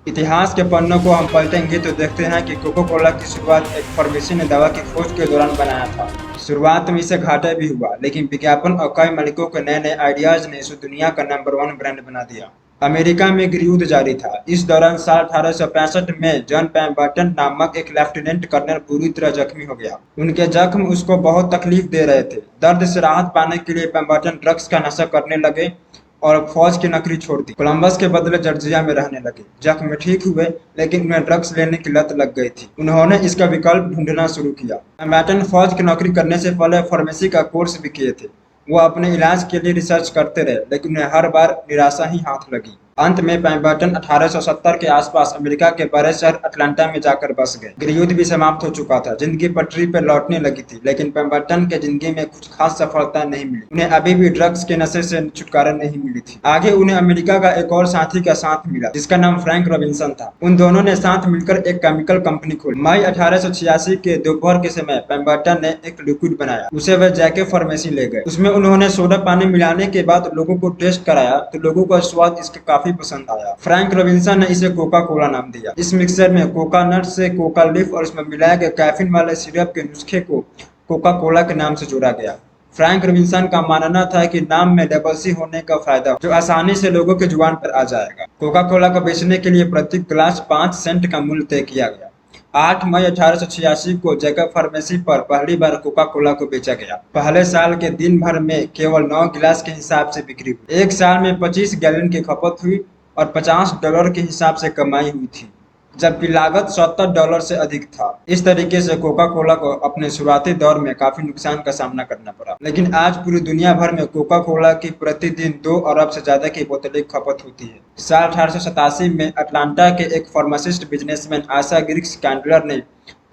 इतिहास के पन्नों को हम पलटेंगे तो देखते हैं कि कोका कोला की शुरुआत एक फार्मेसी ने दवा की खोज के दौरान बनाया था। शुरुआत में इसे घाटा भी हुआ, लेकिन विज्ञापन और कई मालिकों के नए नए आइडियाज ने इसे दुनिया का नंबर 1 ब्रांड बना दिया। अमेरिका में गृहयुद्ध जारी था। इस दौरान साल 1865 में जॉन पैम्बर्टन नामक एक लेफ्टिनेंट कर्नल बुरी तरह जख्मी हो गया। उनके जख्म उसको बहुत तकलीफ दे रहे थे। दर्द से राहत पाने के लिए पैम्बर्टन ड्रग्स का नशा करने लगे और फौज की नौकरी छोड़ दी। कोलंबस के बदले जॉर्जिया में रहने लगे। जख्म ठीक हुए, लेकिन उन्हें ड्रग्स लेने की लत लग गई थी। उन्होंने इसका विकल्प ढूंढना शुरू किया। पैम्बर्टन फौज की नौकरी करने से पहले फार्मेसी का कोर्स भी किए थे। वो अपने इलाज के लिए रिसर्च करते रहे, लेकिन उन्हें हर बार निराशा ही हाथ लगी। अंत में पैम्बर्टन 1870 के आसपास अमेरिका के बड़े शहर अटलांटा में जाकर बस गए। गृहयुद्ध भी समाप्त हो चुका था। जिंदगी पटरी पर लौटने लगी थी, लेकिन पैम्बर्टन के जिंदगी में कुछ खास सफलता नहीं मिली। उन्हें अभी भी ड्रग्स के नशे से छुटकारा नहीं मिली थी। आगे उन्हें अमेरिका का एक और साथी का साथ मिला, जिसका नाम फ्रैंक रॉबिन्सन था। उन दोनों ने साथ मिलकर एक केमिकल कंपनी खोली। मई 1886 के दोपहर के समय पैम्बर्टन ने एक लिक्विड बनाया। उसे वह जैके फार्मेसी ले गए। उसमें उन्होंने सोडा पानी मिलाने के बाद लोगों को टेस्ट कराया, तो लोगों का स्वाद इसका काफी पसंद आया। फ्रैंक रॉबिन्सन ने इसे कोका कोला नाम दिया। इस मिक्सचर में कोका नट से कोका लीफ और इसमें मिलाए गए कैफीन वाले सिरप के नुस्खे को कोका कोला के नाम से जोड़ा गया। फ्रैंक रॉबिन्सन का मानना था कि नाम में डबल सी होने का फायदा, जो आसानी से लोगों के जुबान पर आ जाएगा। कोका कोला को बेचने के लिए प्रति गिलास 5 सेंट का मूल्य तय किया गया। 8 मई 1886 को जैकब फार्मेसी पर पहली बार कोका कोला को बेचा गया। पहले साल के दिन भर में केवल 9 गिलास के हिसाब से बिक्री हुई। एक साल में 25 गैलन की खपत हुई और $50 के हिसाब से कमाई हुई थी, जबकि लागत $70 से अधिक था। इस तरीके से कोका कोला को अपने शुरुआती दौर में काफी नुकसान का सामना करना पड़ा, लेकिन आज पूरी दुनिया भर में कोका कोला की प्रतिदिन 2 अरब से ज्यादा की बोतलें खपत होती है। साल 1887 में अटलांटा के एक फार्मासिस्ट बिजनेसमैन आशा ग्रिग्स कैंडलर ने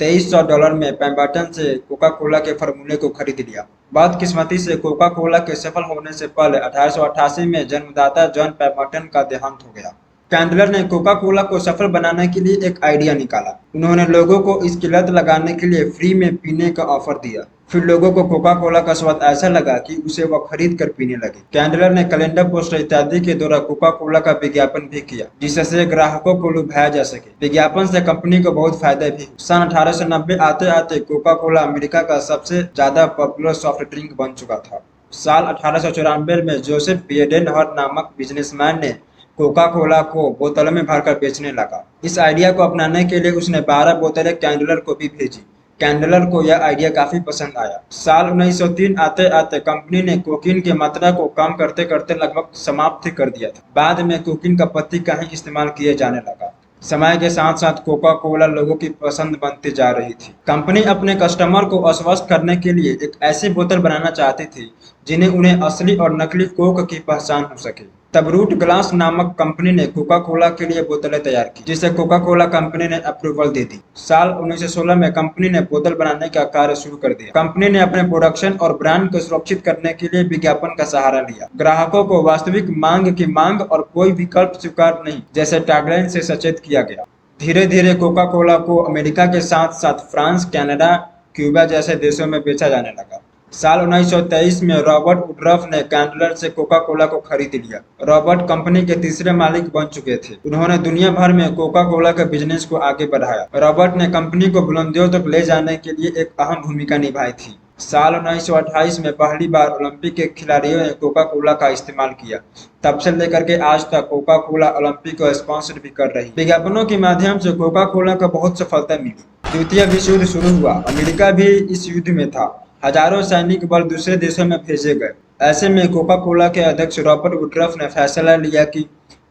$2300 में पैम्बर्टन से कोका कोला के फार्मूले को खरीद लिया। बदकिस्मती से कोका कोला के सफल होने से पहले 1888 में जन्मदाता जॉन पैम्बर्टन का देहांत हो गया। कैंडलर ने कोका कोला को सफल बनाने के लिए एक आइडिया निकाला। उन्होंने लोगों को इसकी लत लगाने के लिए फ्री में पीने का ऑफर दिया। फिर लोगों को कोका कोला का स्वाद ऐसा लगा कि उसे वह खरीद कर पीने लगे। कैंडलर ने कैलेंडर, पोस्टर इत्यादि के द्वारा कोका कोला का विज्ञापन भी किया, जिससे ग्राहकों को लुभाया जा सके। विज्ञापन से कंपनी को बहुत फायदा भी हुआ। सन 1890 आते आते कोका कोला अमेरिका का सबसे ज्यादा पॉपुलर सॉफ्ट ड्रिंक बन चुका था। साल 1894 में जोसेफ बियडेनहर नामक बिजनेसमैन ने कोका कोला को बोतलों में भरकर बेचने लगा। इस आइडिया को अपनाने के लिए उसने 12 बोतलें कैंडलर को भी भेजी। कैंडलर को यह आइडिया काफी पसंद आया। साल 1903 आते आते कंपनी ने कोकीन की मात्रा को कम करते करते लगभग समाप्त कर दिया था। बाद में कोकीन का पत्ती का ही इस्तेमाल किए जाने लगा। समय के साथ साथ कोका कोला लोगों की पसंद बनती जा रही थी। कंपनी अपने कस्टमर को आश्वस्त करने के लिए एक ऐसी बोतल बनाना चाहती थी जिन्हें उन्हें असली और नकली कोक की पहचान हो सके। तब रूट ग्लास नामक कंपनी ने कोका कोला के लिए बोतलें तैयार की, जिसे कोका कोला कंपनी ने अप्रूवल दे दी। साल 1916 में कंपनी ने बोतल बनाने का कार्य शुरू कर दिया। कंपनी ने अपने प्रोडक्शन और ब्रांड को सुरक्षित करने के लिए विज्ञापन का सहारा लिया। ग्राहकों को वास्तविक मांग की मांग और कोई विकल्प स्वीकार नहीं जैसे टैगलाइन से सचेत किया गया। धीरे धीरे कोका कोला को अमेरिका के साथ साथ फ्रांस, कनाडा, क्यूबा जैसे देशों में बेचा जाने लगा। साल 1923 में रॉबर्ट वुडरफ ने कैंडलर से कोका कोला को खरीद लिया। रॉबर्ट कंपनी के तीसरे मालिक बन चुके थे। उन्होंने दुनिया भर में कोका कोला के बिजनेस को आगे बढ़ाया। रॉबर्ट ने कंपनी को बुलंदियों तक ले जाने के लिए एक अहम भूमिका निभाई थी। साल 1928 में पहली बार ओलंपिक के खिलाड़ियों ने कोका कोला का इस्तेमाल किया। तब से लेकर के आज तक कोका कोला ओलंपिक को स्पॉन्सर भी कर रही। विज्ञापनों के माध्यम से कोका कोला को बहुत सफलता मिली। द्वितीय विश्व युद्ध शुरू हुआ। अमेरिका भी इस युद्ध में था। हजारों सैनिक बल दूसरे देशों में भेजे गए। ऐसे में कोका कोला के अध्यक्ष रॉबर्ट वुडरफ ने फैसला लिया कि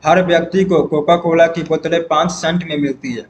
हर व्यक्ति को कोका कोला की बोतलें 5 सेंट में मिलती है,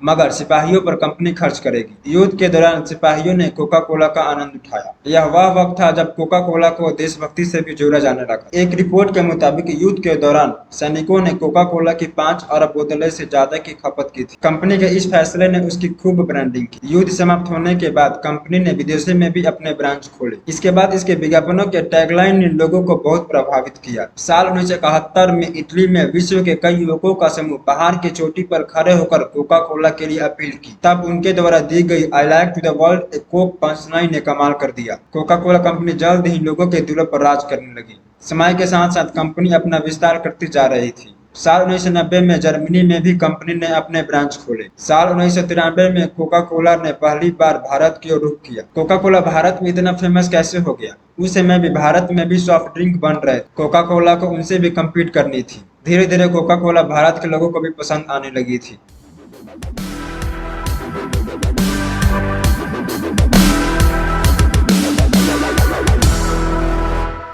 मगर सिपाहियों पर कंपनी खर्च करेगी। युद्ध के दौरान सिपाहियों ने कोका कोला का आनंद उठाया। यह वह वक्त था जब कोका कोला को देशभक्ति से भी जोड़ा जाने लगा। एक रिपोर्ट के मुताबिक युद्ध के दौरान सैनिकों ने कोका कोला की 5 अरब बोतलें से ज्यादा की खपत की थी। कंपनी के इस फैसले ने उसकी खूब ब्रांडिंग की। युद्ध समाप्त होने के बाद कंपनी ने विदेशों में भी अपने ब्रांच खोले। इसके बाद इसके विज्ञापनों के टैगलाइन ने लोगों को बहुत प्रभावित किया। साल 1971 में इटली में विश्व के कई युवकों का समूह पहाड़ की चोटी पर खड़े होकर कोका कोला के लिए अपील की। तब उनके द्वारा दी गई I like to the world a coke punchline ने कमाल कर दिया। कोका कोला कंपनी जल्द ही लोगों के दिलों पर राज करने लगी। समय के साथ साथ कंपनी अपना विस्तार करती जा रही थी। साल 1990 में जर्मनी में भी कंपनी ने अपने ब्रांच खोले। साल 1993 में कोका कोला ने पहली बार भारत की ओर रुख किया। कोका कोला भारत में इतना फेमस कैसे हो गया? उस समय भी भारत में भी सॉफ्ट ड्रिंक बन रहे, कोका कोला को उनसे भी कम्पीट करनी थी। धीरे धीरे कोका कोला भारत के लोगों को भी पसंद आने लगी थी।